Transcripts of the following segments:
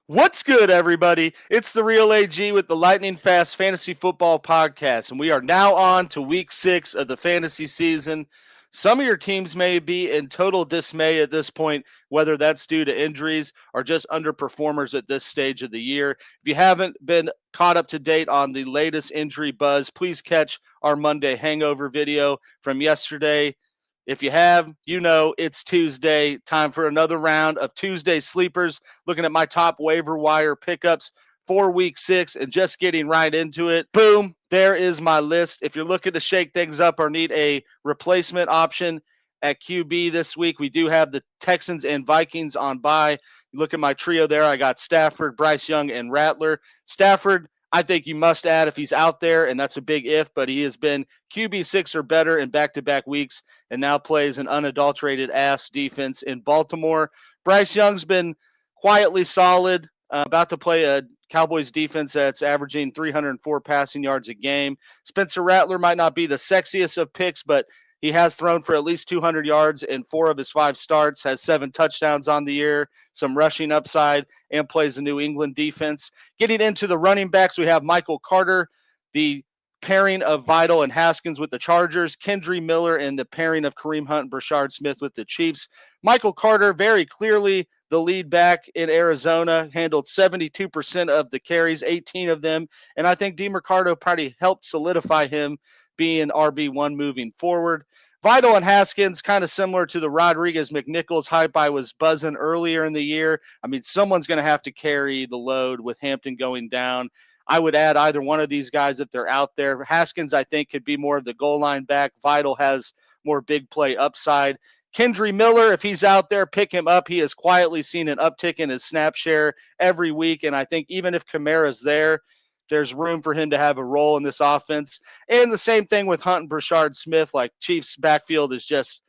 What's good, everybody? It's the Real AG with the Lightning Fast Fantasy Football Podcast, and we are now on to week 6 of the fantasy season. Some of your teams may be in total dismay at this point, whether that's due to injuries or just underperformers at this stage of the year. If you haven't been caught up to date on the latest injury buzz, please catch our Monday hangover video from yesterday. If you have, you know it's Tuesday. Time for another round of Tuesday sleepers. Looking at my top waiver wire pickups for week 6 and just getting right into it. Boom, there is my list. If you're looking to shake things up or need a replacement option at QB this week, we do have the Texans and Vikings on bye. You look at my trio there. I got Stafford, Bryce Young, and Rattler. Stafford, I think you must add if he's out there, and that's a big if, but he has been QB6 or better in back-to-back weeks and now plays an unadulterated ass defense in Baltimore. Bryce Young's been quietly solid, about to play a Cowboys defense that's averaging 304 passing yards a game. Spencer Rattler might not be the sexiest of picks, but he has thrown for at least 200 yards in 4 of his 5 starts, has 7 touchdowns on the year, some rushing upside, and plays the New England defense. Getting into the running backs, we have Michael Carter, the pairing of Vidal and Haskins with the Chargers, Kendry Miller, and the pairing of Kareem Hunt and Brashard Smith with the Chiefs. Michael Carter, very clearly the lead back in Arizona, handled 72% of the carries, 18 of them, and I think DeMarcado probably helped solidify him being RB1 moving forward. Vidal and Haskins, kind of similar to the Rodriguez McNichols hype I was buzzing earlier in the year. I mean, someone's going to have to carry the load with Hampton going down. I would add either one of these guys if they're out there. Haskins, I think, could be more of the goal line back. Vidal has more big play upside. Kendry Miller, if he's out there, pick him up. He has quietly seen an uptick in his snap share every week, and I think even if Kamara's there, there's room for him to have a role in this offense. And the same thing with Hunt and Brashard Smith. Like, Chiefs' backfield is just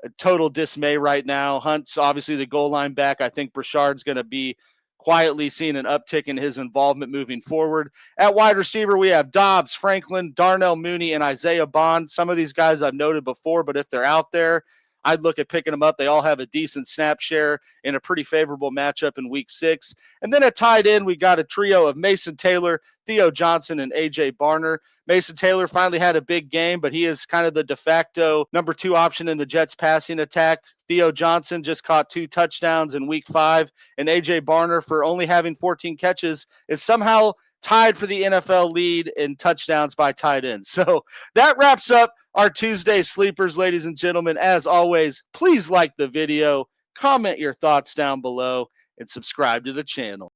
a total dismay right now. Hunt's obviously the goal line back. I think Brashard's going to be quietly seeing an uptick in his involvement moving forward. At wide receiver, we have Dobbs, Franklin, Darnell Mooney, and Isaiah Bond. Some of these guys I've noted before, but if they're out there, I'd look at picking them up. They all have a decent snap share in a pretty favorable matchup in week 6. And then at tight end, we got a trio of Mason Taylor, Theo Johnson, and A.J. Barner. Mason Taylor finally had a big game, but he is kind of the de facto number 2 option in the Jets passing attack. Theo Johnson just caught 2 touchdowns in week 5, and A.J. Barner, for only having 14 catches, is somehow tied for the NFL lead in touchdowns by tight ends. So that wraps up our Tuesday sleepers, ladies and gentlemen. As always, please like the video, comment your thoughts down below, and subscribe to the channel.